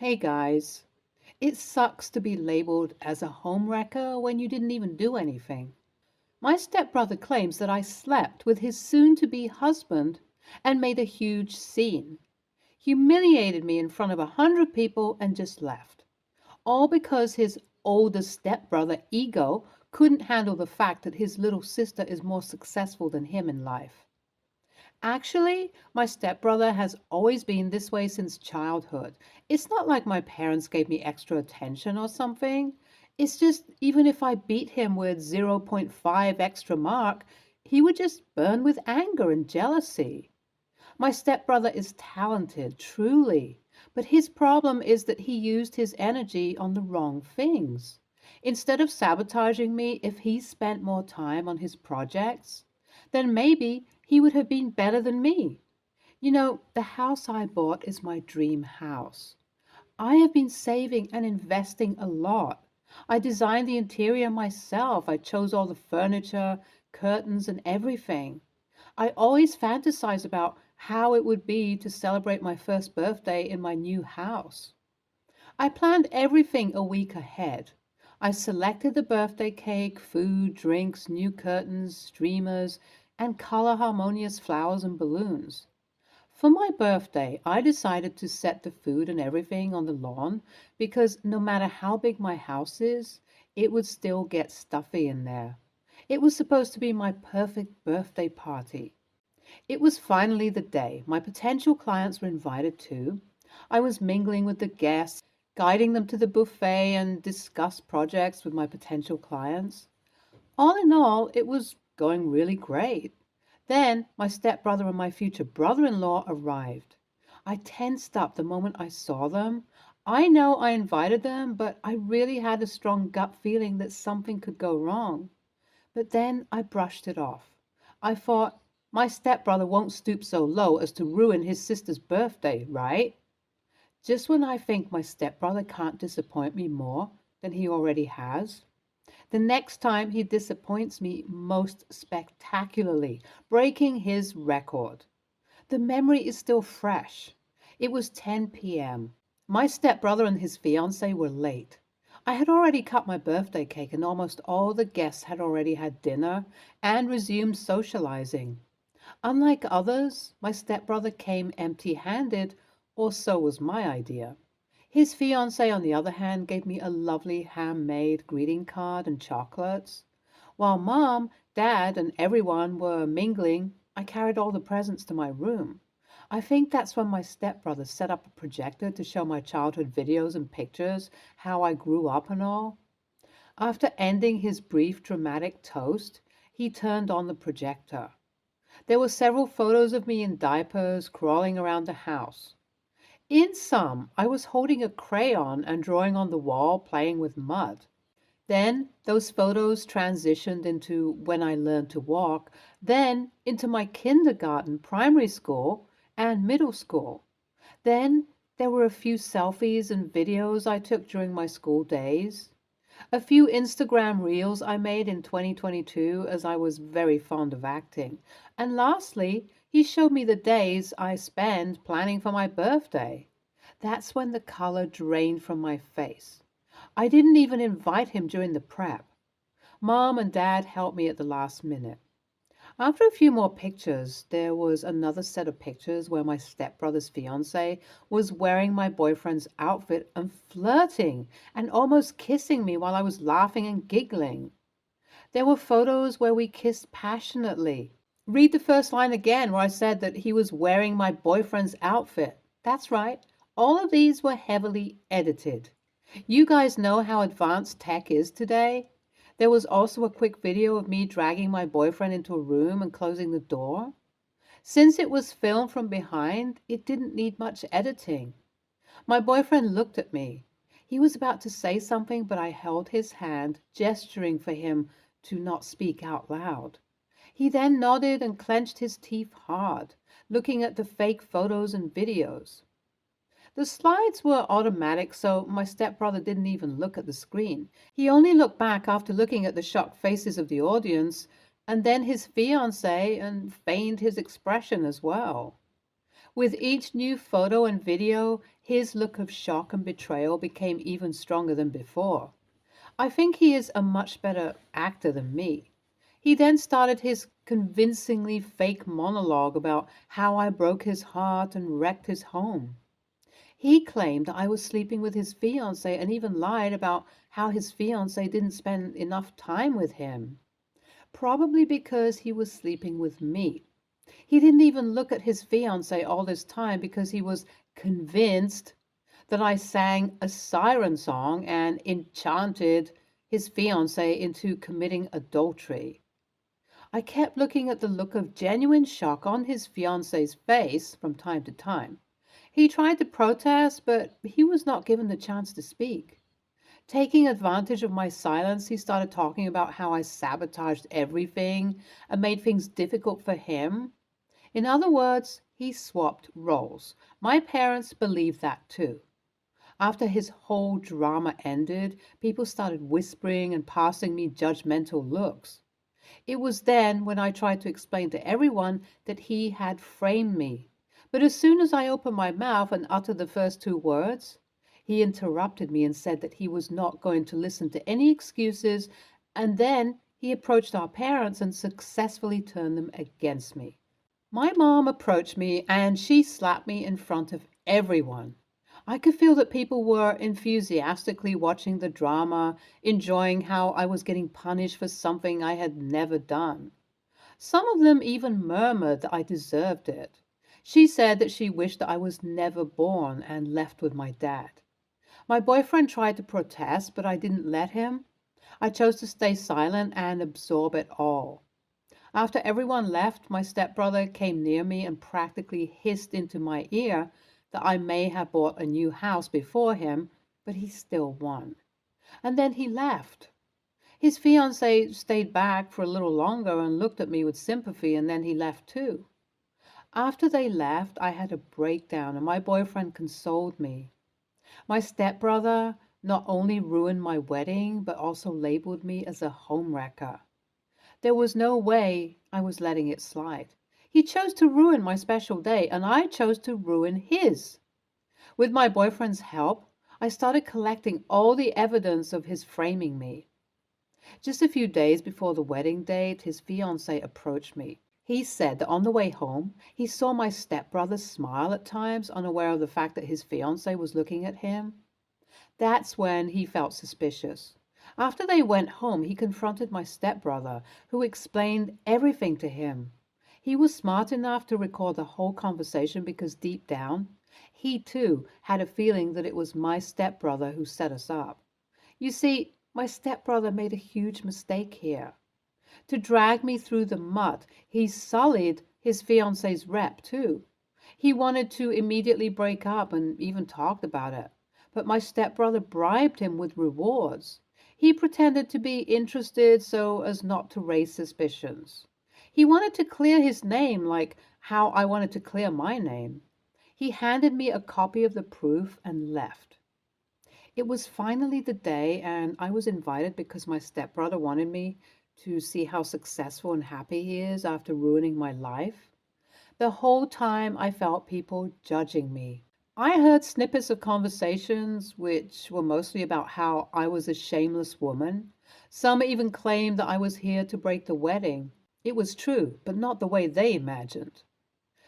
Hey guys, it sucks to be labeled as a homewrecker when you didn't even do anything. My stepbrother claims that I slept with his soon to be husband and made a huge scene, humiliated me in front of 100 people, and just left. All because his older stepbrother ego couldn't handle the fact that his little sister is more successful than him in life. Actually, my stepbrother has always been this way since childhood. It's not like my parents gave me extra attention or something. It's just even if I beat him with zero point 0.5 extra mark, he would just burn with anger and jealousy. My stepbrother is talented, truly, but his problem is that he used his energy on the wrong things. Instead of sabotaging me, if he spent more time on his projects, then maybe he would have been better than me. The house I bought is my dream house. I have been saving and investing a lot. I designed the interior myself. I chose all the furniture, curtains, and everything. I always fantasize about how it would be to celebrate my first birthday in my new house. I planned everything a week ahead. I selected the birthday cake, food, drinks, new curtains, streamers, and color harmonious flowers and balloons. For my birthday, I decided to set the food and everything on the lawn because no matter how big my house is, it would still get stuffy in there. It was supposed to be my perfect birthday party. It was finally the day. My potential clients were invited too. I was mingling with the guests, guiding them to the buffet, and discuss projects with my potential clients. All in all, it was going really great. Then my stepbrother and my future brother in law arrived. I tensed up the moment I saw them. I know I invited them, but I really had a strong gut feeling that something could go wrong. But then I brushed it off. I thought, my stepbrother won't stoop so low as to ruin his sister's birthday, right? Just when I think my stepbrother can't disappoint me more than he already has, the next time he disappoints me most spectacularly, breaking his record. The memory is still fresh. It was 10 p.m. My stepbrother and his fiancée were late. I had already cut my birthday cake, and almost all the guests had already had dinner and resumed socializing. Unlike others, my stepbrother came empty handed, or so was my idea. His fiancée, on the other hand, gave me a lovely handmade greeting card and chocolates. While mom, dad, and everyone were mingling, I carried all the presents to my room. I think that's when my stepbrother set up a projector to show my childhood videos and pictures, how I grew up and all. After ending his brief dramatic toast, he turned on the projector. There were several photos of me in diapers crawling around the house. In some, I was holding a crayon and drawing on the wall, playing with mud. Then those photos transitioned into when I learned to walk, then into my kindergarten, primary school, and middle school. Then there were a few selfies and videos I took during my school days. A few Instagram reels I made in 2022 as I was very fond of acting. And lastly, he showed me the days I spent planning for my birthday. That's when the color drained from my face. I didn't even invite him during the prep. Mom and Dad helped me at the last minute. After a few more pictures, there was another set of pictures where my stepbrother's fiance was wearing my boyfriend's outfit and flirting and almost kissing me while I was laughing and giggling. There were photos where we kissed passionately. Read the first line again where I said that he was wearing my boyfriend's outfit. That's right. All of these were heavily edited. You guys know how advanced tech is today. There was also a quick video of me dragging my boyfriend into a room and closing the door. Since it was filmed from behind, it didn't need much editing. My boyfriend looked at me. He was about to say something, but I held his hand, gesturing for him to not speak out loud. He then nodded and clenched his teeth hard, looking at the fake photos and videos. The slides were automatic, so my stepbrother didn't even look at the screen. He only looked back after looking at the shocked faces of the audience, and then his fiancée, and feigned his expression as well. With each new photo and video, His look of shock and betrayal became even stronger than before. I think he is a much better actor than me. He then started his convincingly fake monologue about how I broke his heart and wrecked his home. He claimed I was sleeping with his fiancée and even lied about how his fiancée didn't spend enough time with him, probably because he was sleeping with me. He didn't even look at his fiancée all this time because he was convinced that I sang a siren song and enchanted his fiancée into committing adultery. I kept looking at the look of genuine shock on his fiancée's face from time to time. He tried to protest, but he was not given the chance to speak. Taking advantage of my silence, he started talking about how I sabotaged everything and made things difficult for him. In other words, he swapped roles. My parents believed that too. After his whole drama ended, people started whispering and passing me judgmental looks. It was then when I tried to explain to everyone that he had framed me. But as soon as I opened my mouth and uttered the first two words, he interrupted me and said that he was not going to listen to any excuses, and then he approached our parents and successfully turned them against me. My mom approached me and she slapped me in front of everyone. I could feel that people were enthusiastically watching the drama, enjoying how I was getting punished for something I had never done. Some of them even murmured that I deserved it. She said that she wished that I was never born and left with my dad. My boyfriend tried to protest, but I didn't let him. I chose to stay silent and absorb it all. After everyone left, my stepbrother came near me and practically hissed into my ear that I may have bought a new house before him, but he still won. And then he left. His fiancée stayed back for a little longer and looked at me with sympathy, and then he left too. After they left, I had a breakdown, and my boyfriend consoled me. My stepbrother not only ruined my wedding, but also labeled me as a homewrecker. There was no way I was letting it slide. He chose to ruin my special day, and I chose to ruin his. With my boyfriend's help, I started collecting all the evidence of his framing me. Just a few days before the wedding date, his fiancée approached me. He said that on the way home, he saw my stepbrother smile at times, unaware of the fact that his fiancée was looking at him. That's when he felt suspicious. After they went home, he confronted my stepbrother, who explained everything to him. He was smart enough to record the whole conversation because deep down, he too had a feeling that it was my stepbrother who set us up. You see, my stepbrother made a huge mistake here. To drag me through the mud, he sullied his fiancée's rep too. He wanted to immediately break up and even talked about it. But my stepbrother bribed him with rewards. He pretended to be interested so as not to raise suspicions. He wanted to clear his name like how I wanted to clear my name. He handed me a copy of the proof and left. It was finally the day, and I was invited because my stepbrother wanted me to see how successful and happy he is after ruining my life. The whole time I felt people judging me. I heard snippets of conversations which were mostly about how I was a shameless woman. Some even claimed that I was here to break the wedding. It was true, but not the way they imagined.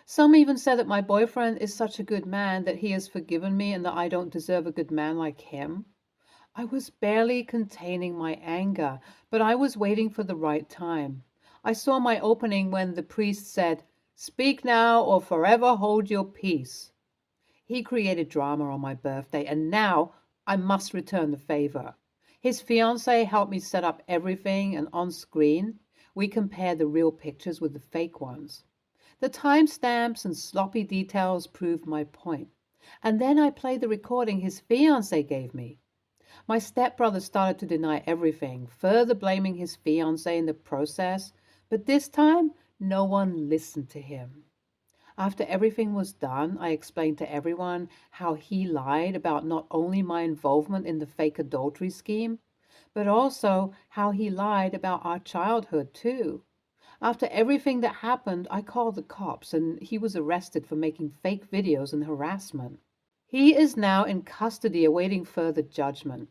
Some even said that my boyfriend is such a good man that he has forgiven me and that I don't deserve a good man like him. I was barely containing my anger, but I was waiting for the right time. I saw my opening when the priest said, "Speak now or forever hold your peace." He created drama on my birthday, and now I must return the favor. His fiancée helped me set up everything, and on screen, we compared the real pictures with the fake ones. The timestamps and sloppy details proved my point. And then I played the recording his fiancée gave me. My stepbrother started to deny everything, further blaming his fiancée in the process, but this time no one listened to him. After everything was done, I explained to everyone how he lied about not only my involvement in the fake adultery scheme, but also how he lied about our childhood too. After everything that happened, I called the cops and he was arrested for making fake videos and harassment. He is now in custody awaiting further judgment.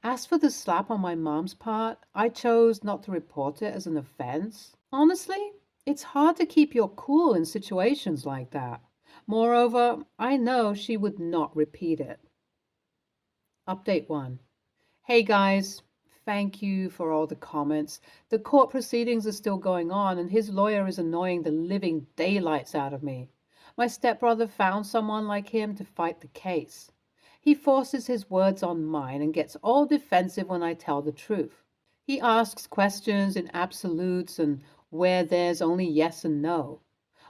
As for the slap on my mom's part, I chose not to report it as an offense. Honestly, it's hard to keep your cool in situations like that. Moreover, I know she would not repeat it. Update 1. Hey guys, thank you for all the comments. The court proceedings are still going on, and his lawyer is annoying the living daylights out of me. My stepbrother found someone like him to fight the case. He forces his words on mine and gets all defensive when I tell the truth. He asks questions in absolutes and where there's only yes and no.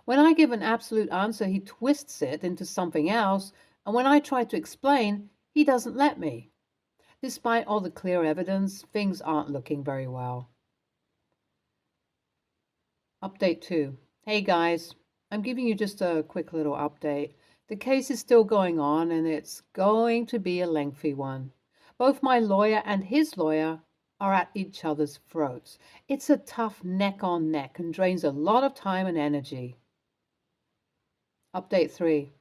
When I give an absolute answer, he twists it into something else, and when I try to explain, he doesn't let me. Despite all the clear evidence, things aren't looking very well. Update 2. Hey guys, I'm giving you just a quick little update. The case is still going on and it's going to be a lengthy one. Both my lawyer and his lawyer are at each other's throats. It's a tough neck on neck and drains a lot of time and energy. Update 3.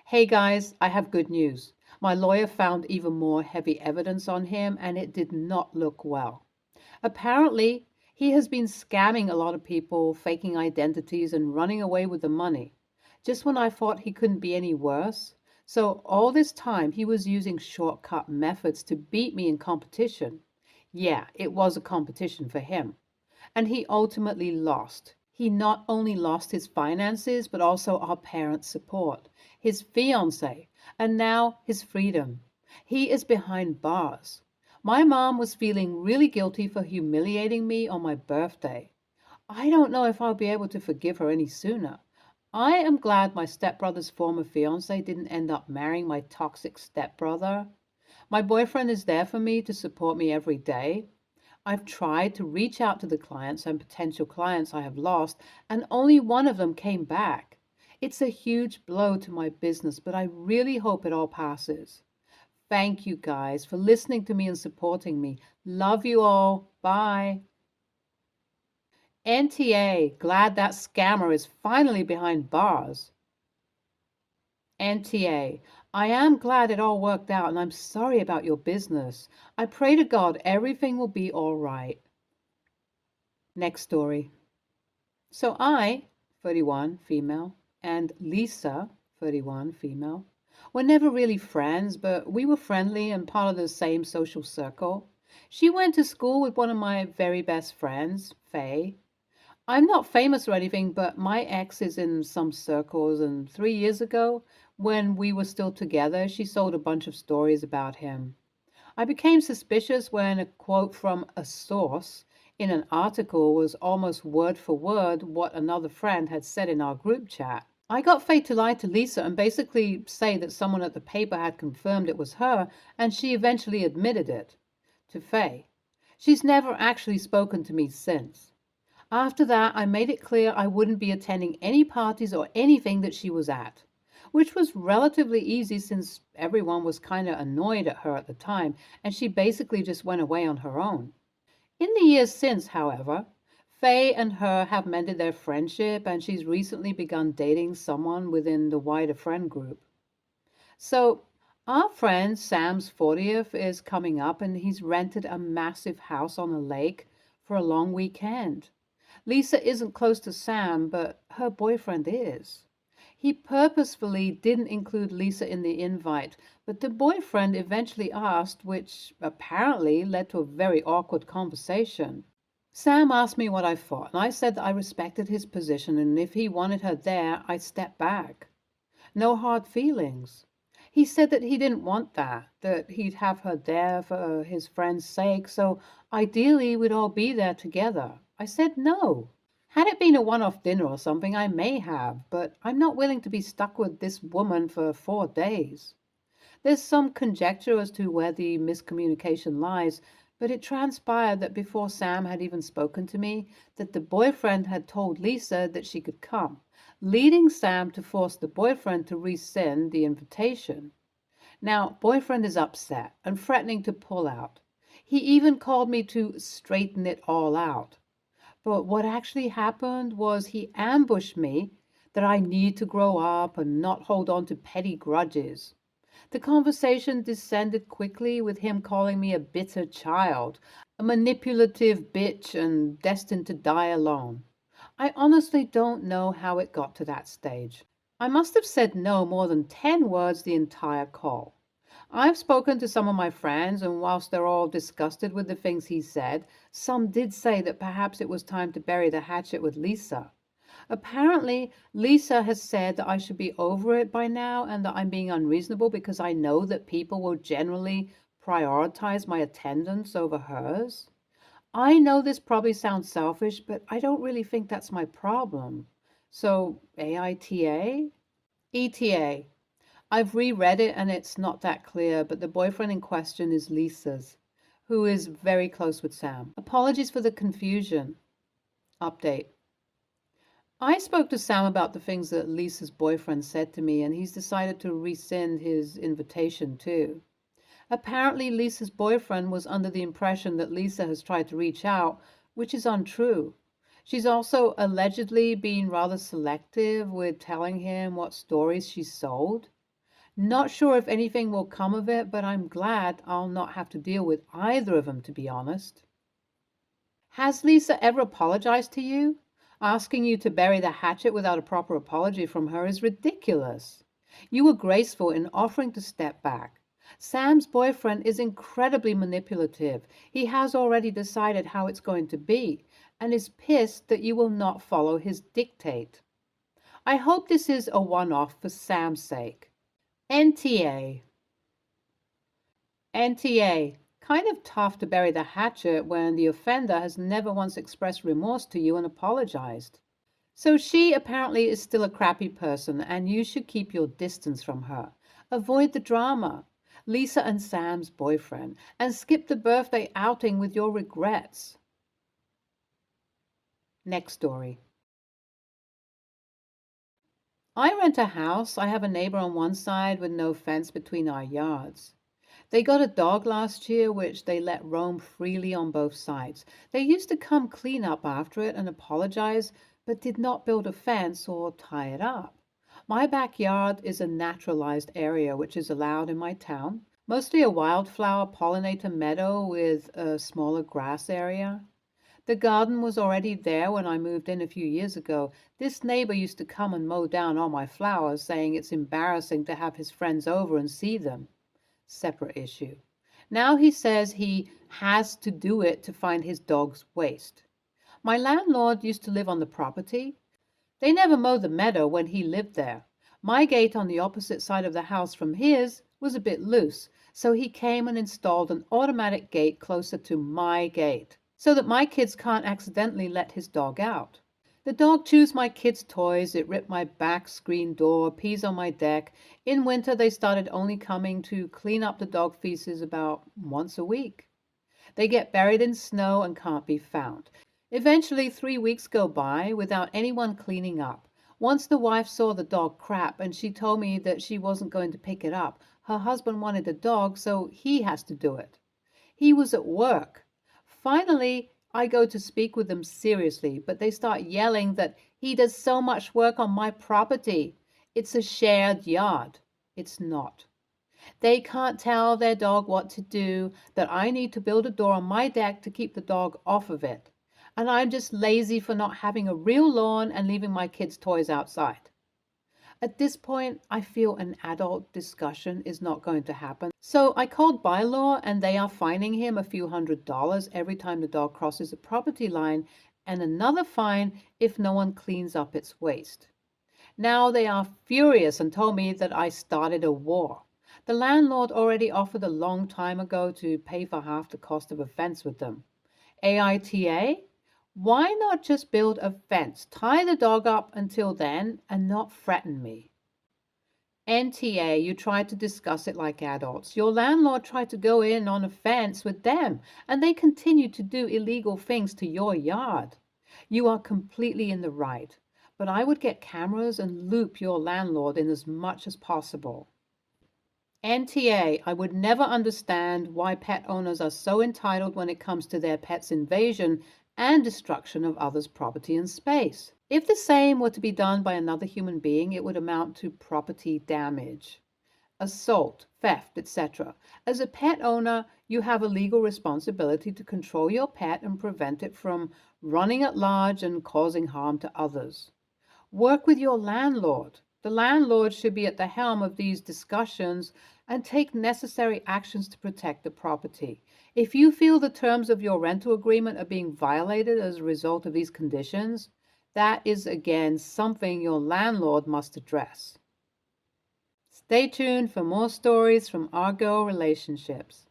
Hey guys, I have good news. My lawyer found even more heavy evidence on him and it did not look well. Apparently, he has been scamming a lot of people, faking identities and running away with the money. Just when I thought he couldn't be any worse. So all this time he was using shortcut methods to beat me in competition. Yeah, it was a competition for him. And he ultimately lost. He not only lost his finances, but also our parents' support, his fiancée, and now his freedom. He is behind bars. My mom was feeling really guilty for humiliating me on my birthday. I don't know if I'll be able to forgive her any sooner. I am glad my stepbrother's former fiancé didn't end up marrying my toxic stepbrother. My boyfriend is there for me to support me every day. I've tried to reach out to the clients and potential clients I have lost, and only one of them came back. It's a huge blow to my business, but I really hope it all passes. Thank you guys for listening to me and supporting me. Love you all. Bye. NTA, glad that scammer is finally behind bars. NTA, I am glad it all worked out and I'm sorry about your business. I pray to God everything will be all right. Next story. So I, 31, female, and Lisa, 31, female, were never really friends, but we were friendly and part of the same social circle. She went to school with one of my very best friends, Faye. I'm not famous or anything, but my ex is in some circles, and 3 years ago, when we were still together, she sold a bunch of stories about him. I became suspicious when a quote from a source in an article was almost word for word what another friend had said in our group chat. I got Faye to lie to Lisa and basically say that someone at the paper had confirmed it was her, and she eventually admitted it to Faye. She's never actually spoken to me since. After that, I made it clear I wouldn't be attending any parties or anything that she was at, which was relatively easy since everyone was kind of annoyed at her at the time, and she basically just went away on her own. In the years since, however, Faye and her have mended their friendship, and she's recently begun dating someone within the wider friend group. So, our friend Sam's 40th is coming up, and he's rented a massive house on a lake for a long weekend. Lisa isn't close to Sam, but her boyfriend is. He purposefully didn't include Lisa in the invite, but the boyfriend eventually asked, which apparently led to a very awkward conversation. Sam asked me what I thought, and I said that I respected his position, and if he wanted her there, I'd step back. No hard feelings. He said that he didn't want that he'd have her there for his friend's sake, so ideally we'd all be there together. I said no. Had it been a one-off dinner or something, I may have, but I'm not willing to be stuck with this woman for 4 days. There's some conjecture as to where the miscommunication lies, but it transpired that before Sam had even spoken to me, that the boyfriend had told Lisa that she could come, leading Sam to force the boyfriend to resend the invitation. Now, boyfriend is upset and threatening to pull out. He even called me to straighten it all out. But what actually happened was he ambushed me that I need to grow up and not hold on to petty grudges. The conversation descended quickly with him calling me a bitter child, a manipulative bitch, and destined to die alone. I honestly don't know how it got to that stage. I must have said no more than 10 words the entire call. I've spoken to some of my friends, and whilst they're all disgusted with the things he said, some did say that perhaps it was time to bury the hatchet with Lisa. Apparently, Lisa has said that I should be over it by now and that I'm being unreasonable because I know that people will generally prioritize my attendance over hers. I know this probably sounds selfish, but I don't really think that's my problem. So, AITA? ETA. I've reread it and it's not that clear, but the boyfriend in question is Lisa's, who is very close with Sam. Apologies for the confusion. Update. I spoke to Sam about the things that Lisa's boyfriend said to me, and he's decided to rescind his invitation too. Apparently, Lisa's boyfriend was under the impression that Lisa has tried to reach out, which is untrue. She's also allegedly been rather selective with telling him what stories she's sold. Not sure if anything will come of it, but I'm glad I'll not have to deal with either of them, to be honest. Has Lisa ever apologized to you? Asking you to bury the hatchet without a proper apology from her is ridiculous. You were graceful in offering to step back. Sam's boyfriend is incredibly manipulative. He has already decided how it's going to be and is pissed that you will not follow his dictate. I hope this is a one-off for Sam's sake. NTA. NTA. Kind of tough to bury the hatchet when the offender has never once expressed remorse to you and apologized. So she apparently is still a crappy person, and you should keep your distance from her. Avoid the drama, Lisa and Sam's boyfriend, and skip the birthday outing with your regrets. Next story. I rent a house. I have a neighbor on one side with no fence between our yards. They got a dog last year, which they let roam freely on both sides. They used to come clean up after it and apologize, but did not build a fence or tie it up. My backyard is a naturalized area, which is allowed in my town, mostly a wildflower pollinator meadow with a smaller grass area. The garden was already there when I moved in a few years ago. This neighbor used to come and mow down all my flowers, saying it's embarrassing to have his friends over and see them. Separate issue. Now he says he has to do it to find his dog's waste. My landlord used to live on the property. They never mowed the meadow when he lived there. My gate on the opposite side of the house from his was a bit loose, so he came and installed an automatic gate closer to my gate, so that my kids can't accidentally let his dog out. The dog chews my kids' toys, it ripped my back screen door, pees on my deck. In winter, they started only coming to clean up the dog feces about once a week. They get buried in snow and can't be found. Eventually, 3 weeks go by without anyone cleaning up. Once the wife saw the dog crap and she told me that she wasn't going to pick it up. Her husband wanted a dog, so he has to do it. He was at work. Finally, I go to speak with them seriously, but they start yelling that he does so much work on my property. It's a shared yard. It's not. They can't tell their dog what to do, that I need to build a door on my deck to keep the dog off of it. And I'm just lazy for not having a real lawn and leaving my kids' toys outside. At this point, I feel an adult discussion is not going to happen. So I called bylaw and they are fining him a few $100s every time the dog crosses a property line and another fine if no one cleans up its waste. Now they are furious and told me that I started a war. The landlord already offered a long time ago to pay for half the cost of a fence with them. AITA? Why not just build a fence, tie the dog up until then, and not threaten me? NTA, you tried to discuss it like adults. Your landlord tried to go in on a fence with them, and they continued to do illegal things to your yard. You are completely in the right, but I would get cameras and loop your landlord in as much as possible. NTA, I would never understand why pet owners are so entitled when it comes to their pet's invasion and destruction of others' property and space. If the same were to be done by another human being, it would amount to property damage. assault, theft, etc. As a pet owner, you have a legal responsibility to control your pet and prevent it from running at large and causing harm to others. Work with your landlord. The landlord should be at the helm of these discussions and take necessary actions to protect the property. If you feel the terms of your rental agreement are being violated as a result of these conditions, that is again something your landlord must address. Stay tuned for more stories from our girl relationships.